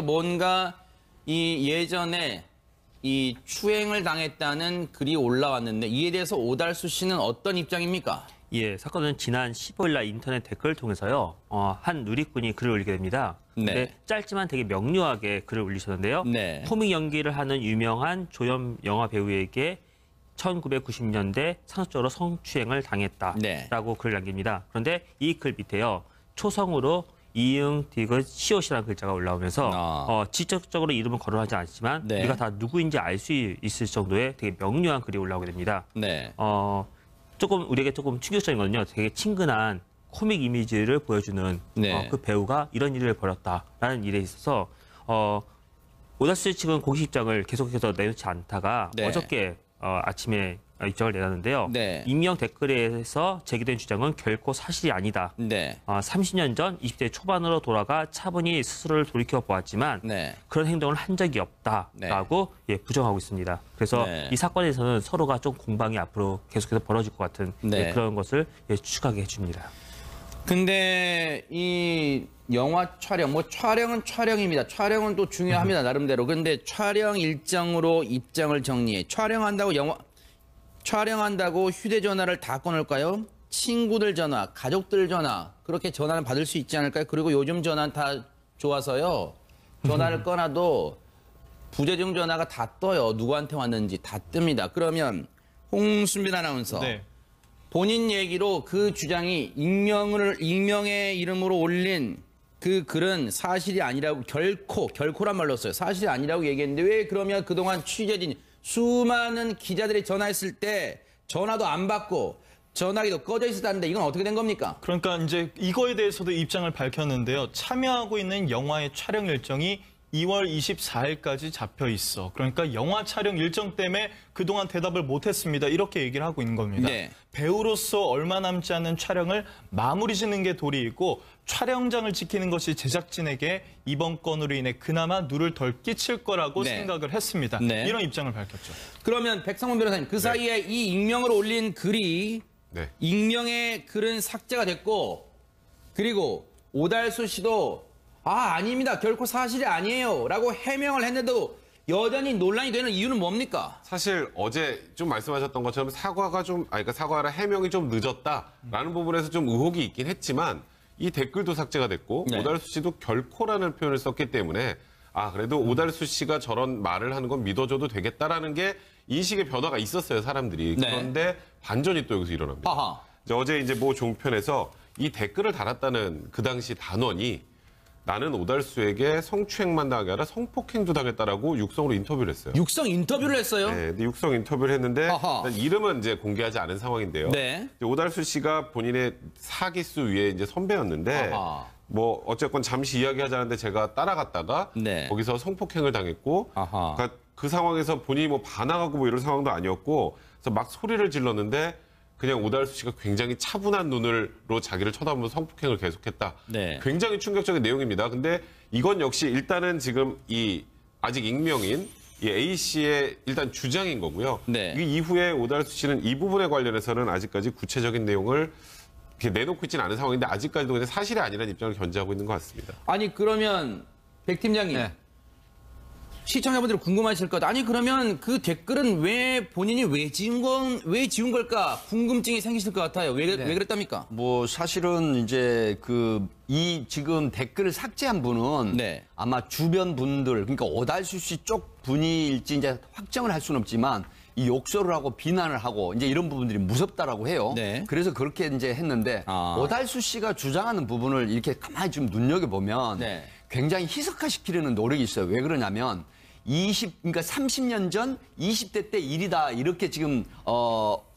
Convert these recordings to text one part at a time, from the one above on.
뭔가 이 예전에 이 추행을 당했다는 글이 올라왔는데 이에 대해서 오달수 씨는 어떤 입장입니까? 예, 사건은 지난 15일 날 인터넷 댓글을 통해서요. 한 누리꾼이 글을 올리게 됩니다. 근데 짧지만 되게 명료하게 글을 올리셨는데요. 코믹 연기를 하는 유명한 조연 영화 배우에게 1990년대 상습적으로 성추행을 당했다라고 글을 남깁니다. 그런데 이 글 밑에요. 초성으로 이응, 디귿, 시옷이라는 글자가 올라오면서 직접적으로 이름은 거론하지 않지만 우리가 다 누구인지 알 수 있을 정도의 되게 명료한 글이 올라오게 됩니다. 우리에게 조금 충격적인 거는요. 되게 친근한 코믹 이미지를 보여주는 그 배우가 이런 일을 벌였다라는 일에 있어서 오달수 측은 공식 입장을 계속해서 내놓지 않다가 어저께 아침에 입장을 내놨는데요. 익명 댓글에서 제기된 주장은 결코 사실이 아니다. 30년 전 20대 초반으로 돌아가 차분히 스스로를 돌이켜보았지만 그런 행동을 한 적이 없다라고 부정하고 있습니다. 그래서 이 사건에서는 서로가 좀 공방이 앞으로 계속해서 벌어질 것 같은 그런 것을 추측하게 해줍니다. 근데 이 영화 촬영, 촬영은 촬영입니다. 촬영은 또 중요합니다, 나름대로. 근데 촬영 일정으로 입장을 정리해. 촬영한다고 휴대전화를 다 꺼낼까요? 친구들 전화, 가족들 전화, 그렇게 전화를 받을 수 있지 않을까요? 그리고 요즘 전화는 다 좋아서요. 전화를 꺼놔도 부재중 전화가 다 떠요. 누구한테 왔는지 다 뜹니다. 그러면 홍순빈 아나운서. 본인 얘기로 그 주장이 익명의 이름으로 올린 그 글은 사실이 아니라고 결코란 말로 써요. 사실이 아니라고 얘기했는데 왜 그러면 그동안 취재진 수많은 기자들이 전화했을 때 전화도 안 받고 전화기도 꺼져 있었다는데 이건 어떻게 된 겁니까? 그러니까 이제 이거에 대해서도 입장을 밝혔는데요. 참여하고 있는 영화의 촬영 일정이 2월 24일까지 잡혀 있어. 그러니까 영화 촬영 일정 때문에 그동안 대답을 못했습니다. 이렇게 얘기를 하고 있는 겁니다. 배우로서 얼마 남지 않은 촬영을 마무리 짓는 게 도리이고 촬영장을 지키는 것이 제작진에게 이번 건으로 인해 그나마 누를 덜 끼칠 거라고 생각을 했습니다. 이런 입장을 밝혔죠. 그러면 백성문 변호사님, 그 사이에 이 익명으로 올린 글이 익명의 글은 삭제가 됐고 그리고 오달수 씨도 아닙니다. 결코 사실이 아니에요. 라고 해명을 했는데도 여전히 논란이 되는 이유는 뭡니까? 사실 어제 좀 말씀하셨던 것처럼 사과라 해명이 좀 늦었다라는 부분에서 좀 의혹이 있긴 했지만 이 댓글도 삭제가 됐고 오달수 씨도 결코라는 표현을 썼기 때문에 그래도 오달수 씨가 저런 말을 하는 건 믿어줘도 되겠다라는 게 인식의 변화가 있었어요, 사람들이. 그런데 반전이 또 여기서 일어납니다. 어제 이제 모 종편에서 이 댓글을 달았다는 그 당시 단원이 나는 오달수에게 성추행만 당하게 아니라 성폭행도 당했다라고 육성으로 인터뷰를 했어요. 육성 인터뷰를 했어요? 네, 근데 육성 인터뷰를 했는데 이름은 이제 공개하지 않은 상황인데요. 오달수 씨가 본인의 사기수 위에 이제 선배였는데 어쨌건 잠시 이야기하자는데 제가 따라갔다가 거기서 성폭행을 당했고 그러니까 그 상황에서 본인이 반항하고 이런 상황도 아니었고 그래서 막 소리를 질렀는데 그냥 오달수 씨가 굉장히 차분한 눈으로 자기를 쳐다보면서 성폭행을 계속했다. 굉장히 충격적인 내용입니다. 근데 이건 역시 일단은 지금 아직 익명인 이 A 씨의 일단 주장인 거고요. 이 이후에 오달수 씨는 이 부분에 관련해서는 아직까지 구체적인 내용을 이렇게 내놓고 있지는 않은 상황인데 아직까지도 그냥 사실이 아니라는 입장을 견지하고 있는 것 같습니다. 아니 그러면 백 팀장님. 시청자분들이 궁금하실 것 같아요. 아니 그러면 그 댓글은 본인이 왜 지운 걸까 궁금증이 생기실 것 같아요. 왜 그랬답니까? 사실은 이제 이 지금 댓글을 삭제한 분은 아마 주변 분들, 그러니까 오달수 씨 쪽 분일지 이제 확정을 할 수는 없지만 이 욕설을 하고 비난을 하고 이제 이런 부분들이 무섭다라고 해요. 그래서 그렇게 이제 했는데 오달수 씨가 주장하는 부분을 이렇게 가만히 좀 눈여겨보면 굉장히 희석화시키려는 노력이 있어요. 왜 그러냐면 그러니까 30년 전 20대 때 일이다 이렇게 지금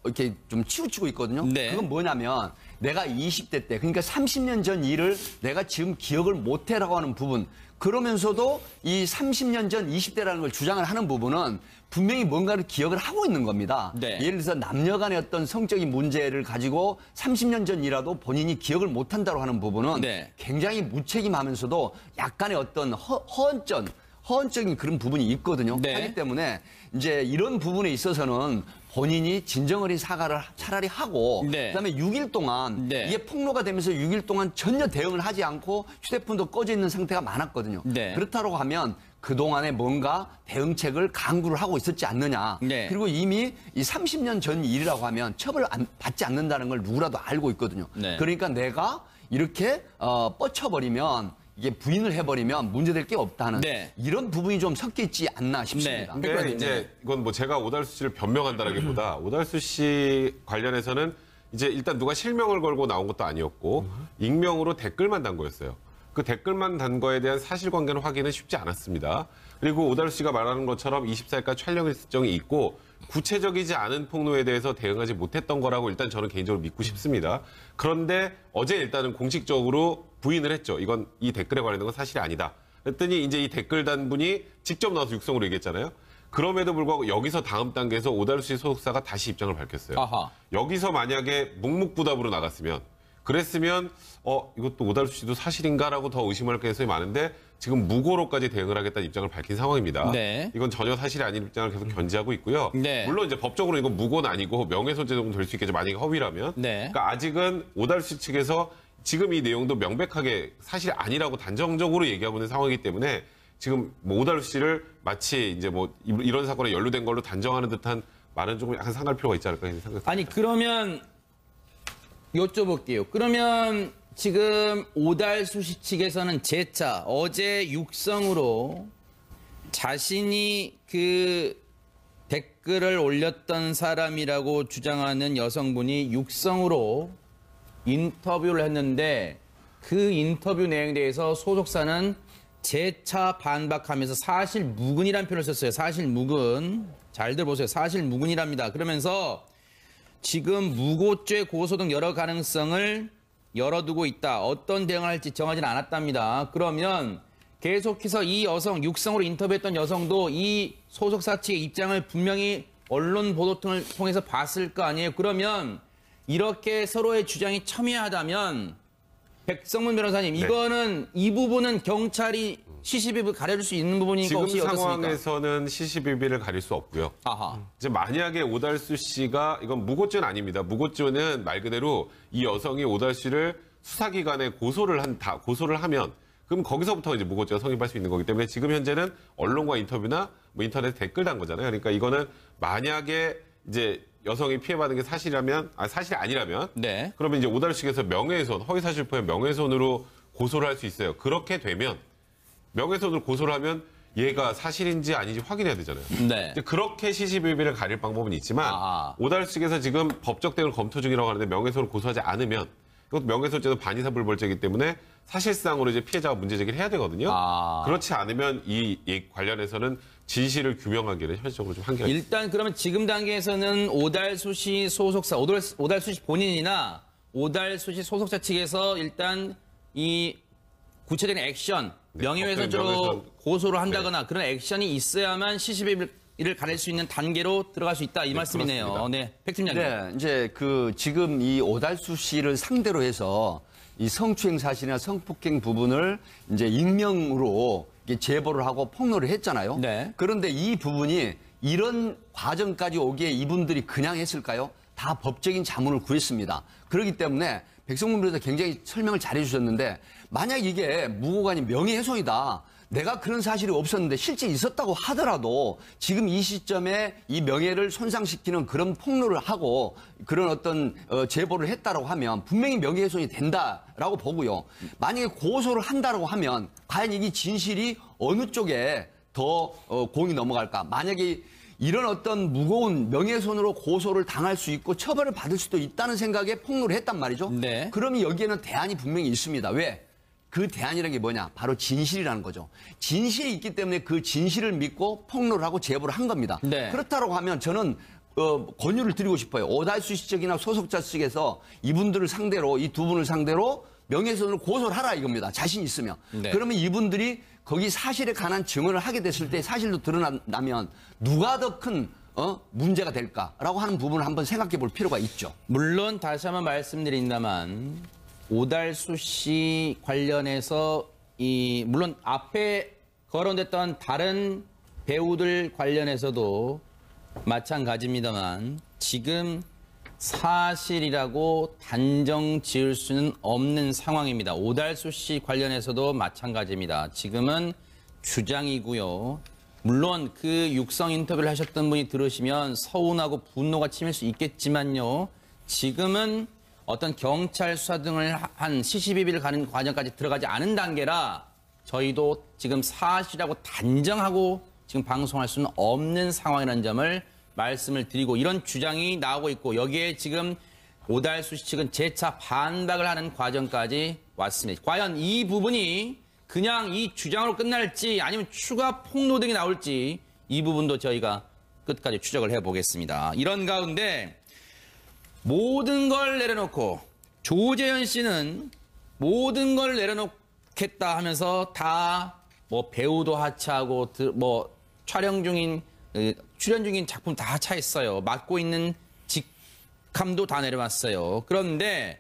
이렇게 좀 치우치고 있거든요. 그건 뭐냐면 내가 20대 때 그러니까 30년 전 일을 내가 지금 기억을 못해라고 하는 부분 그러면서도 이 30년 전 20대라는 걸 주장을 하는 부분은 분명히 뭔가를 기억을 하고 있는 겁니다. 예를 들어서 남녀 간의 어떤 성적인 문제를 가지고 30년 전이라도 본인이 기억을 못한다고 하는 부분은 굉장히 무책임하면서도 약간의 어떤 허언적인 그런 부분이 있거든요. 하기 때문에 이제 이런 부분에 있어서는 본인이 진정어린 사과를 차라리 하고 네. 그다음에 6일 동안 네. 이게 폭로가 되면서 6일 동안 전혀 대응을 하지 않고 휴대폰도 꺼져 있는 상태가 많았거든요. 네. 그렇다고 하면 그동안에 뭔가 대응책을 강구를 하고 있었지 않느냐. 네. 그리고 이미 이 30년 전 일이라고 하면 처벌을 받지 않는다는 걸 누구라도 알고 있거든요. 네. 그러니까 내가 이렇게 뻗쳐버리면 이게 부인을 해버리면 문제될 게 없다는 네. 이런 부분이 좀 섞여 있지 않나 싶습니다. 네. 근데 이제 이건 뭐 제가 오달수 씨를 변명한다라기보다 오달수 씨 관련해서는 이제 일단 누가 실명을 걸고 나온 것도 아니었고 익명으로 댓글만 단 거였어요. 그 댓글만 단 거에 대한 사실관계는 확인은 쉽지 않았습니다. 그리고 오달수 씨가 말하는 것처럼 24일까지 촬영 일정이 있고 구체적이지 않은 폭로에 대해서 대응하지 못했던 거라고 일단 저는 개인적으로 믿고 싶습니다. 그런데 어제 일단은 공식적으로 부인을 했죠. 이건 이 댓글에 관련된 건 사실이 아니다. 그랬더니 이제 이 댓글 단 분이 직접 나와서 육성으로 얘기했잖아요. 그럼에도 불구하고 여기서 다음 단계에서 오달수 씨 소속사가 다시 입장을 밝혔어요. 아하. 여기서 만약에 묵묵부답으로 나갔으면 그랬으면 이것도 오달수 씨도 사실인가라고 더 의심할 가능성이 많은데 지금 무고로까지 대응을 하겠다는 입장을 밝힌 상황입니다. 네. 이건 전혀 사실이 아닌 입장을 계속 견지하고 있고요. 네. 물론 이제 법적으로 이건 무고는 아니고 명예훼손죄 정도 될 수 있겠죠. 만약에 허위라면. 네. 그러니까 아직은 오달수 측에서 지금 이 내용도 명백하게 사실이 아니라고 단정적으로 얘기하고 있는 상황이기 때문에 지금 뭐 오달수 씨를 마치 이제 뭐 이런 사건에 연루된 걸로 단정하는 듯한 말은 조금 약간 상할 필요가 있지 않을까 생각합니다. 아니 그러면 여쭤볼게요. 그러면 지금 오달수 씨 측에서는 재차 어제 육성으로 자신이 그 댓글을 올렸던 사람이라고 주장하는 여성분이 육성으로 인터뷰를 했는데 그 인터뷰 내용에 대해서 소속사는 재차 반박하면서 사실무근이라는 표현을 썼어요. 사실무근. 잘들 보세요. 사실무근이랍니다. 그러면서 지금 무고죄 고소 등 여러 가능성을 열어두고 있다. 어떤 대응을 할지 정하지는 않았답니다. 그러면 계속해서 이 여성, 육성으로 인터뷰했던 여성도 이 소속사 측의 입장을 분명히 언론 보도 등을 통해서 봤을 거 아니에요. 그러면 이렇게 서로의 주장이 첨예하다면 백성문 변호사님, 네. 이거는 이 부분은 경찰이 시시비비 가려줄 수 있는 부분이니까 지금 혹시 어떻습니까? 상황에서는 시시비비를 가릴 수 없고요. 아하. 이제 만약에 오달수 씨가 이건 무고죄는 아닙니다. 무고죄는 말 그대로 이 여성이 오달수 씨를 수사기관에 고소를 하면 그럼 거기서부터 이제 무고죄가 성립할 수 있는 거기 때문에 지금 현재는 언론과 인터뷰나 뭐 인터넷 댓글 단 거잖아요. 그러니까 이거는 만약에 이제 여성이 피해받은 게 사실이 아니라면 네. 그러면 이제 오달수 측에서 명예훼손, 허위사실 포함 명예훼손으로 고소를 할 수 있어요. 그렇게 되면 명예훼손을 고소를 하면 얘가 사실인지 아닌지 확인해야 되잖아요. 네. 이제 그렇게 시시비비를 가릴 방법은 있지만 오달수 측에서 지금 법적 대응을 검토 중이라고 하는데 명예훼손을 고소하지 않으면 이것도 명예훼손죄는 반의사불벌죄이기 때문에 사실상으로 이제 피해자가 문제 제기를 해야 되거든요. 그렇지 않으면 이 관련해서는 진실을 규명하기는 현실적으로 좀 한계가 있습니다. 일단 그러면 지금 단계에서는 오달수 씨 소속사, 오달수 씨 본인이나 오달수 씨 소속사 측에서 일단 이 구체적인 액션, 명예훼손죄로 고소를 한다거나 그런 액션이 있어야만 시시비비를 가릴 수 있는 단계로 들어갈 수 있다 이 말씀이네요. 그렇습니다. 네, 백 팀장님. 네, 이제 지금 이 오달수 씨를 상대로 해서 이 성추행 사실이나 성폭행 부분을 이제 익명으로 제보를 하고 폭로를 했잖아요. 네. 그런데 이 부분이 이런 과정까지 오기에 이분들이 그냥 했을까요? 다 법적인 자문을 구했습니다. 그렇기 때문에 백성문 변호사 굉장히 설명을 잘 해주셨는데 만약 이게 무고가 아닌 명예훼손이다. 내가 그런 사실이 없었는데 실제 있었다고 하더라도 지금 이 시점에 이 명예를 손상시키는 그런 폭로를 하고 그런 어떤 제보를 했다라고 하면 분명히 명예훼손이 된다라고 보고요. 만약에 고소를 한다라고 하면 과연 이게 진실이 어느 쪽에 더 공이 넘어갈까? 만약에 이런 어떤 무거운 명예훼손으로 고소를 당할 수 있고 처벌을 받을 수도 있다는 생각에 폭로를 했단 말이죠. 네. 그러면 여기에는 대안이 분명히 있습니다. 왜? 그 대안이라는 게 뭐냐? 바로 진실이라는 거죠. 진실이 있기 때문에 그 진실을 믿고 폭로를 하고 제보를 한 겁니다. 네. 그렇다고 하면 저는 권유를 드리고 싶어요. 오달수 씨 측이나 소속자 측에서 이분들을 상대로 이 두 분을 상대로 명예훼손으로 고소를 하라 이겁니다. 자신 있으면. 네. 그러면 이분들이 거기 사실에 관한 증언을 하게 됐을 때 사실도 드러나면 누가 더 큰 문제가 될까라고 하는 부분을 한번 생각해 볼 필요가 있죠. 물론 다시 한번 말씀드린다만 오달수 씨 관련해서 물론 앞에 거론됐던 다른 배우들 관련해서도 마찬가지입니다만 지금 사실이라고 단정 지을 수는 없는 상황입니다. 오달수 씨 관련해서도 마찬가지입니다. 지금은 주장이고요. 물론 그 육성 인터뷰를 하셨던 분이 들으시면 서운하고 분노가 치밀 수 있겠지만요. 지금은 어떤 경찰 수사 등을 한 시시비비를 가는 과정까지 들어가지 않은 단계라 저희도 지금 사실이라고 단정하고 지금 방송할 수는 없는 상황이라는 점을 말씀을 드리고 이런 주장이 나오고 있고 여기에 지금 오달수 씨 측은 재차 반박을 하는 과정까지 왔습니다. 과연 이 부분이 그냥 이 주장으로 끝날지 아니면 추가 폭로 등이 나올지 이 부분도 저희가 끝까지 추적을 해보겠습니다. 이런 가운데 모든 걸 내려놓고 조재현 씨는 모든 걸 내려놓겠다 하면서 다 뭐 배우도 하차하고 뭐 촬영 중인 출연 중인 작품 다 하차했어요. 맡고 있는 직함도 다 내려왔어요. 그런데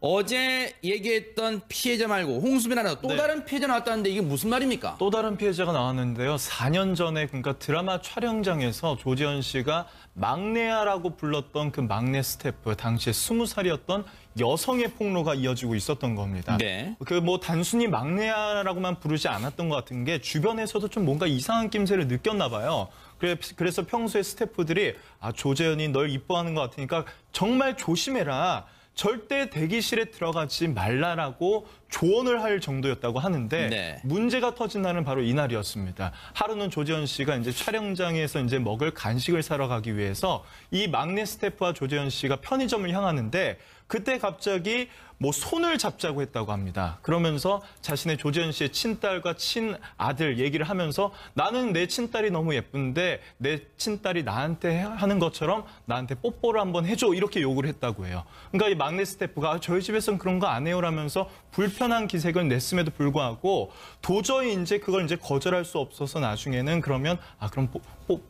어제 얘기했던 피해자 말고 홍수빈 또 다른 피해자 나왔다는데 이게 무슨 말입니까? 또 다른 피해자가 나왔는데요. 4년 전에 그러니까 드라마 촬영장에서 조재현 씨가 막내야라고 불렀던 그 막내 스태프 당시에 20살이었던 여성의 폭로가 이어지고 있었던 겁니다. 네. 그 뭐 단순히 막내야라고만 부르지 않았던 것 같은 게 주변에서도 좀 뭔가 이상한 낌새를 느꼈나 봐요. 그래서 평소에 스태프들이 조재현이 널 이뻐하는 것 같으니까 정말 조심해라. 절대 대기실에 들어가지 말라라고 조언을 할 정도였다고 하는데 네. 문제가 터진 날은 바로 이날이었습니다. 하루는 조재현 씨가 이제 촬영장에서 이제 먹을 간식을 사러 가기 위해서 이 막내 스태프와 조재현 씨가 편의점을 향하는데 그때 갑자기 뭐 손을 잡자고 했다고 합니다. 그러면서 자신의 조재현 씨의 친딸과 친아들 얘기를 하면서 나는 내 친딸이 너무 예쁜데 내 친딸이 나한테 하는 것처럼 나한테 뽀뽀를 한번 해줘 이렇게 요구를 했다고 해요. 그러니까 이 막내 스태프가 저희 집에서는 그런 거 안 해요라면서 불편한 기색을 냈음에도 불구하고 도저히 이제 그걸 이제 거절할 수 없어서 나중에는 그러면 그럼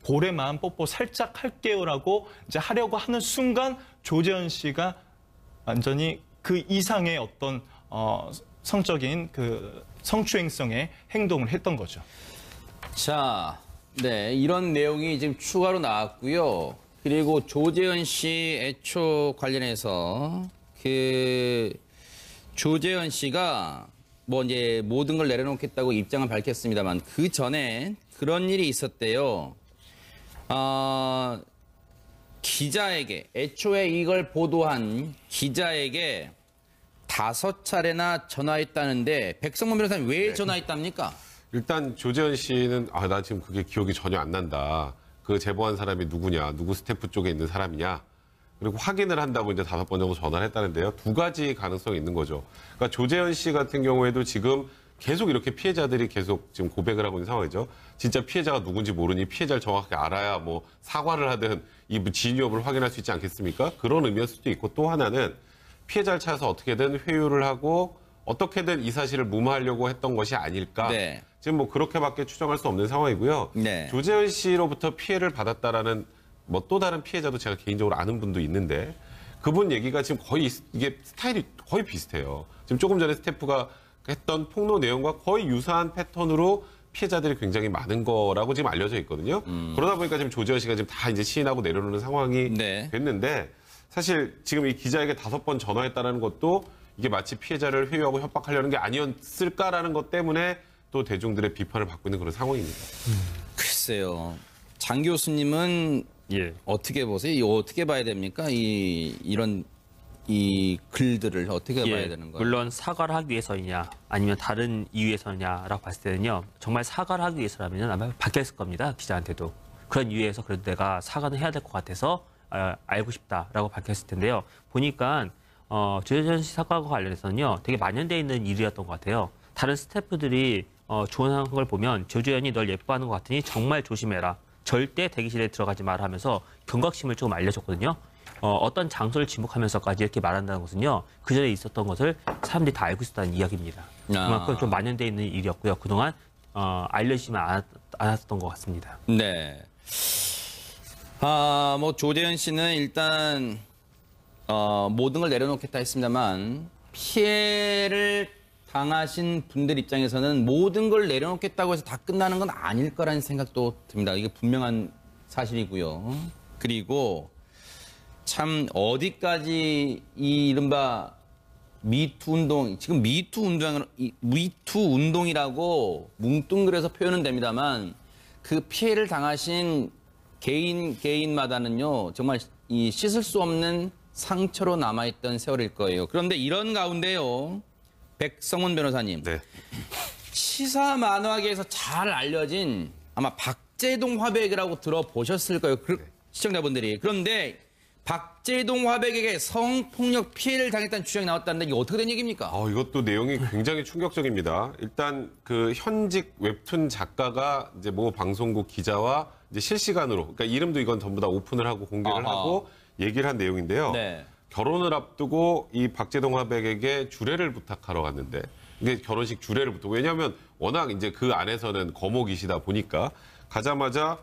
볼에만 뽀뽀 살짝 할게요라고 이제 하려고 하는 순간 조재현 씨가 완전히 그 이상의 어떤 성적인 그 성추행성의 행동을 했던 거죠. 자, 네, 이런 내용이 지금 추가로 나왔고요. 그리고 조재현 씨 애초 관련해서 그 조재현 씨가 뭐 이제 모든 걸 내려놓겠다고 입장을 밝혔습니다만 그 전에 그런 일이 있었대요. 기자에게 애초에 이걸 보도한 기자에게 5차례나 전화했다는데 백성문 변호사님 왜 전화했답니까? 일단 조재현 씨는 나 지금 그게 기억이 전혀 안 난다. 그 제보한 사람이 누구냐, 누구 스태프 쪽에 있는 사람이냐. 그리고 확인을 한다고 이제 5번 정도 전화를 했다는데요. 2가지 가능성이 있는 거죠. 그러니까 조재현 씨 같은 경우에도 지금 계속 이렇게 피해자들이 계속 지금 고백을 하고 있는 상황이죠. 진짜 피해자가 누군지 모르니 피해자를 정확하게 알아야 뭐 사과를 하든 이 진위 여부를 확인할 수 있지 않겠습니까? 그런 의미일 수도 있고 또 하나는 피해자를 찾아서 어떻게든 회유를 하고 어떻게든 이 사실을 무마하려고 했던 것이 아닐까. 네. 지금 뭐 그렇게밖에 추정할 수 없는 상황이고요. 네. 조재현 씨로부터 피해를 받았다라는 뭐 또 다른 피해자도 제가 개인적으로 아는 분도 있는데 그분 얘기가 지금 거의 이게 스타일이 거의 비슷해요. 지금 조금 전에 스태프가 했던 폭로 내용과 거의 유사한 패턴으로 피해자들이 굉장히 많은 거라고 지금 알려져 있거든요. 그러다 보니까 지금 조재현 씨가 지금 다 이제 시인하고 내려놓는 상황이 네. 됐는데 사실 지금 이 기자에게 5번 전화했다는 것도 이게 마치 피해자를 회유하고 협박하려는 게 아니었을까라는 것 때문에 또 대중들의 비판을 받고 있는 그런 상황입니다. 글쎄요. 장 교수님은 어떻게 보세요? 이거 어떻게 봐야 됩니까? 이런 글들을 어떻게 봐야 되는 거예요? 물론 사과를 하기 위해서이냐 아니면 다른 이유에서냐라고 봤을 때는요. 정말 사과를 하기 위해서라면 아마 바뀌었을 겁니다. 기자한테도. 그런 이유에서 그래도 내가 사과는 해야 될 것 같아서 알고 싶다라고 밝혔을 텐데요. 보니까 조재현 씨 사과와 관련해서는요. 되게 만연되어 있는 일이었던 것 같아요. 다른 스태프들이 조언한 걸 보면 조재현이 널 예뻐하는 것 같으니 정말 조심해라. 절대 대기실에 들어가지 마라 하면서 경각심을 조금 알려줬거든요. 어떤 장소를 지목하면서까지 이렇게 말한다는 것은요. 그전에 있었던 것을 사람들이 다 알고 있었다는 이야기입니다. 그만큼 좀 만연되어 있는 일이었고요. 그동안 알려지면 않았던 것 같습니다. 네. 뭐 조재현 씨는 일단 모든 걸 내려놓겠다 했습니다만 피해를 당하신 분들 입장에서는 모든 걸 내려놓겠다고 해서 다 끝나는 건 아닐 거라는 생각도 듭니다. 이게 분명한 사실이고요. 그리고 참 어디까지 이 이른바 미투 운동, 지금 미투 운동이라고 뭉뚱그려서 표현은 됩니다만 그 피해를 당하신 개인마다는요, 정말 이 씻을 수 없는 상처로 남아있던 세월일 거예요. 그런데 이런 가운데요, 백성문 변호사님. 네. 시사 만화계에서 잘 알려진 아마 박제동 화백이라고 들어보셨을 거예요. 시청자분들이. 그런데 박제동 화백에게 성폭력 피해를 당했다는 주장이 나왔다는데 이게 어떻게 된 얘기입니까? 이것도 내용이 굉장히 충격적입니다. 일단 그 현직 웹툰 작가가 이제 모 방송국 기자와 이제 실시간으로, 그러니까 이름도 이건 전부 다 오픈을 하고 공개를 하고 얘기를 한 내용인데요. 네. 결혼을 앞두고 이 박제동 화백에게 주례를 부탁하러 갔는데 이게 결혼식 주례를 부탁. 왜냐하면 워낙 이제 그 안에서는 거목이시다 보니까 가자마자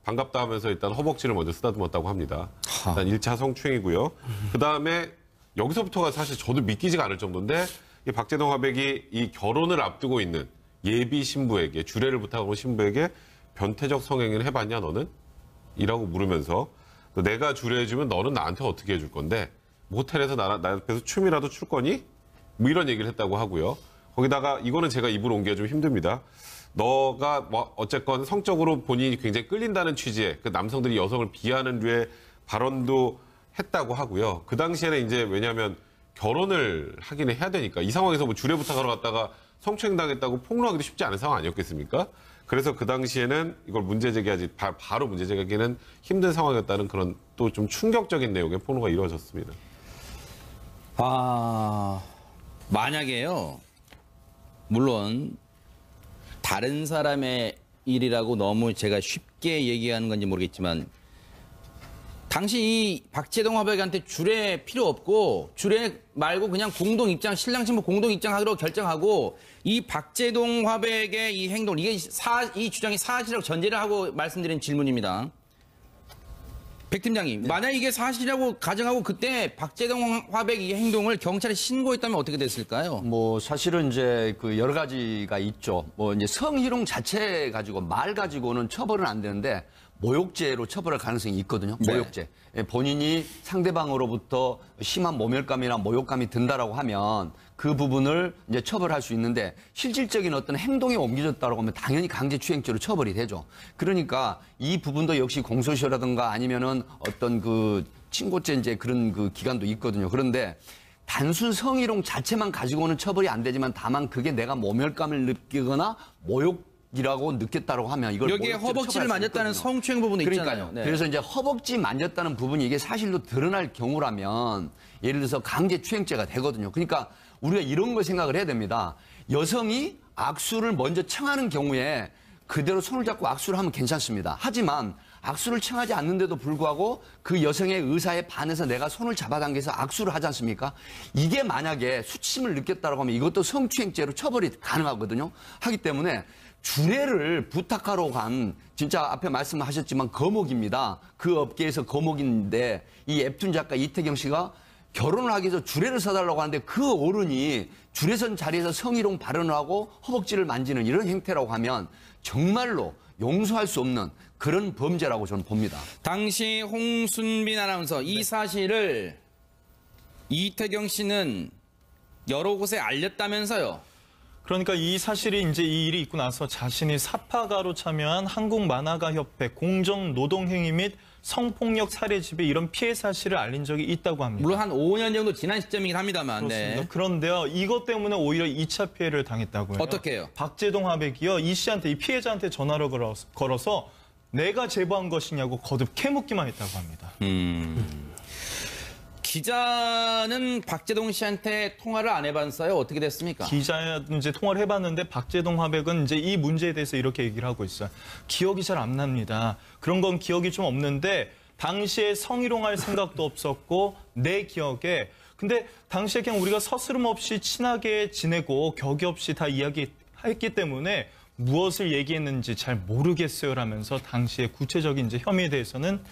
반갑다 하면서 일단 허벅지를 먼저 쓰다듬었다고 합니다. 일단 1차 성추행이고요. 그다음에 여기서부터가 사실 저도 믿기지가 않을 정도인데 이 박제동 화백이 이 결혼을 앞두고 있는 예비 신부에게 주례를 부탁하고 신부에게 변태적 성행위를 해봤냐 너는? 이라고 물으면서 내가 주례해주면 너는 나한테 어떻게 해줄 건데 모텔에서 나 옆에서 춤이라도 출 거니? 뭐 이런 얘기를 했다고 하고요. 거기다가 이거는 제가 입으로 옮기가 좀 힘듭니다. 너가 뭐 어쨌건 성적으로 본인이 굉장히 끌린다는 취지의 그 남성들이 여성을 비하하는 류의 발언도 했다고 하고요. 그 당시에는 이제 왜냐하면 결혼을 하기는 해야 되니까 이 상황에서 뭐 주례 부탁하러 갔다가 성추행 당했다고 폭로하기도 쉽지 않은 상황 아니었겠습니까? 그래서 그 당시에는 이걸 문제 제기하지 바로 문제 제기하기는 힘든 상황이었다는 그런 또 좀 충격적인 내용의 폭로가 이루어졌습니다. 만약에요. 물론 다른 사람의 일이라고 너무 제가 쉽게 얘기하는 건지 모르겠지만 당시 이 박제동 화백한테 주례 필요 없고 주례 말고 그냥 공동 입장, 신랑 신부 공동 입장하기로 결정하고 이 박제동 화백의 이 행동, 이 주장이 사실이라고 전제를 하고 말씀드린 질문입니다. 백 팀장님, 만약 이게 사실이라고 가정하고 그때 박제동 화백 이 행동을 경찰에 신고했다면 어떻게 됐을까요? 뭐 사실은 이제 그 여러 가지가 있죠. 뭐 이제 성희롱 자체 가지고 말 가지고는 처벌은 안 되는데 모욕죄로 처벌할 가능성이 있거든요. 모욕죄. 네. 본인이 상대방으로부터 심한 모멸감이나 모욕감이 든다라고 하면 그 부분을 이제 처벌할 수 있는데 실질적인 어떤 행동에 옮겨졌다고 하면 당연히 강제추행죄로 처벌이 되죠. 그러니까 이 부분도 역시 공소시효라든가 아니면은 어떤 그 친고죄 이제 그런 그 기간도 있거든요. 그런데 단순 성희롱 자체만 가지고는 처벌이 안 되지만 다만 그게 내가 모멸감을 느끼거나 모욕이라고 느꼈다고 하면 이걸 여기에 허벅지를 만졌다는 성추행 부분이 있잖아요. 네. 그래서 이제 허벅지 만졌다는 부분이 이게 사실로 드러날 경우라면 예를 들어서 강제추행죄가 되거든요. 그러니까 우리가 이런 걸 생각을 해야 됩니다. 여성이 악수를 먼저 청하는 경우에 그대로 손을 잡고 악수를 하면 괜찮습니다. 하지만 악수를 청하지 않는데도 불구하고 그 여성의 의사에 반해서 내가 손을 잡아당겨서 악수를 하지 않습니까? 이게 만약에 수침을 느꼈다고 하면 이것도 성추행죄로 처벌이 가능하거든요. 하기 때문에 주례를 부탁하러 간 진짜 앞에 말씀하셨지만 거목입니다. 그 업계에서 거목인데 이 웹툰 작가 이태경 씨가 결혼을 하기 위해서 주례를 써달라고 하는데 그 어른이 주례선 자리에서 성희롱 발언을 하고 허벅지를 만지는 이런 행태라고 하면 정말로 용서할 수 없는 그런 범죄라고 저는 봅니다. 당시 홍순빈 아나운서 이 사실을 이태경 씨는 여러 곳에 알렸다면서요? 그러니까 이 사실이 이제 이 일이 있고 나서 자신이 사파가로 참여한 한국만화가협회 공정노동행위 및 성폭력 살해집에 이런 피해 사실을 알린 적이 있다고 합니다. 물론 한 5년 정도 지난 시점이긴 합니다만. 그렇습니다. 네. 그런데요, 이것 때문에 오히려 2차 피해를 당했다고요. 어떻게 해요? 박제동 화백이요, 이 씨한테, 이 피해자한테 전화를 걸어서 내가 제보한 것이냐고 거듭 캐묻기만 했다고 합니다. 기자는 박제동 씨한테 통화를 안 해봤어요? 어떻게 됐습니까? 기자 이제 통화를 해봤는데 박제동 화백은 이제 이 문제에 대해서 이렇게 얘기를 하고 있어요. 기억이 잘 안 납니다. 그런 건 기억이 좀 없는데 당시에 성희롱할 생각도 없었고 내 기억에 근데 당시에 그냥 우리가 서스름 없이 친하게 지내고 격이 없이 다 이야기했기 때문에 무엇을 얘기했는지 잘 모르겠어요 라면서 당시에 구체적인 이제 혐의에 대해서는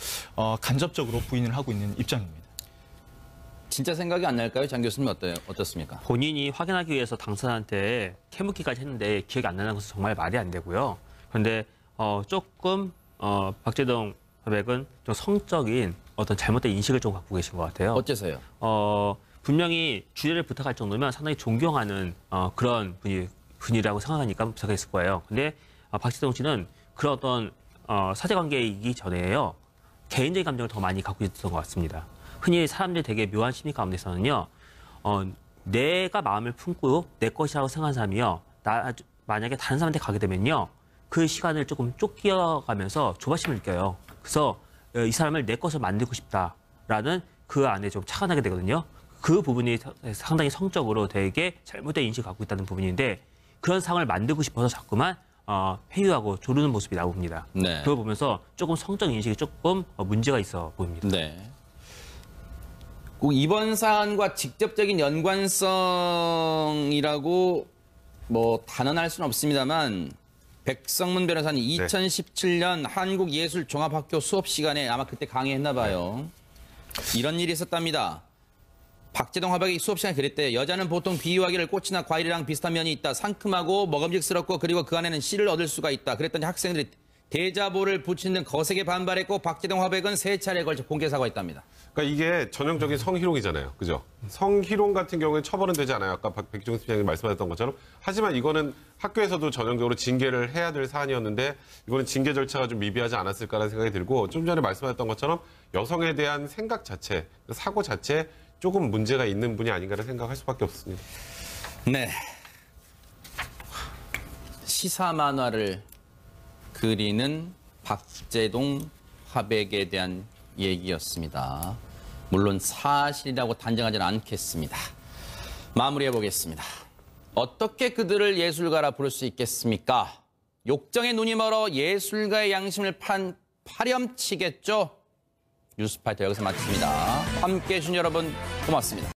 간접적으로 부인을 하고 있는 입장입니다. 진짜 생각이 안 날까요? 장 교수님 어떻습니까? 본인이 확인하기 위해서 당사자한테 캐묻기까지 했는데 기억이 안 나는 것은 정말 말이 안 되고요. 그런데 조금 박제동 화백은 좀 성적인 어떤 잘못된 인식을 좀 갖고 계신 것 같아요. 어째서요? 분명히 주례를 부탁할 정도면 상당히 존경하는 그런 분이라고 생각하니까 부탁했을 거예요. 근데 박지동 씨는 그런 어떤 사제관계이기 전에요. 개인적인 감정을 더 많이 갖고 있었던 것 같습니다. 흔히 사람들이 되게 묘한 심리 가운데서는요. 내가 마음을 품고 내 것이라고 생각하는 사람이요. 만약에 다른 사람한테 가게 되면요. 그 시간을 조금 쫓겨가면서 조바심을 느껴요. 그래서 이 사람을 내 것을 만들고 싶다라는 그 안에 좀 착안하게 되거든요. 그 부분이 상당히 성적으로 되게 잘못된 인식을 갖고 있다는 부분인데 그런 상황을 만들고 싶어서 자꾸만 회유하고 조르는 모습이 나옵니다. 네. 그걸 보면서 조금 성적 인식이 조금 문제가 있어 보입니다. 네. 꼭 이번 사안과 직접적인 연관성이라고 뭐 단언할 수는 없습니다만 백성문 변호사는 2017년 한국예술종합학교 수업 시간에 아마 그때 강의했나 봐요. 이런 일이 있었답니다. 박재동 화백이 수업 시간에 그랬대요. 여자는 보통 비유하기를 꽃이나 과일이랑 비슷한 면이 있다. 상큼하고 먹음직스럽고 그리고 그 안에는 씨를 얻을 수가 있다. 그랬더니 학생들이 대자보를 붙이는 등 거세게 반발했고 박재동 화백은 3차례에 걸쳐 공개 사과했답니다. 그러니까 이게 전형적인 성희롱이잖아요. 그죠? 성희롱 같은 경우는 처벌은 되지 않아요. 아까 백종원 팀장님 말씀하셨던 것처럼. 하지만 이거는 학교에서도 전형적으로 징계를 해야 될 사안이었는데 이거는 징계 절차가 좀 미비하지 않았을까라는 생각이 들고 좀 전에 말씀하셨던 것처럼 여성에 대한 생각 자체, 사고 자체 조금 문제가 있는 분이 아닌가를 생각할 수밖에 없습니다. 네. 시사 만화를 그리는 박재동 화백에 대한 얘기였습니다. 물론 사실이라고 단정하지는 않겠습니다. 마무리해 보겠습니다. 어떻게 그들을 예술가라 부를 수 있겠습니까? 욕정에 눈이 멀어 예술가의 양심을 파렴치겠죠? 뉴스파이터 여기서 마칩니다. 함께해 주신 여러분 고맙습니다.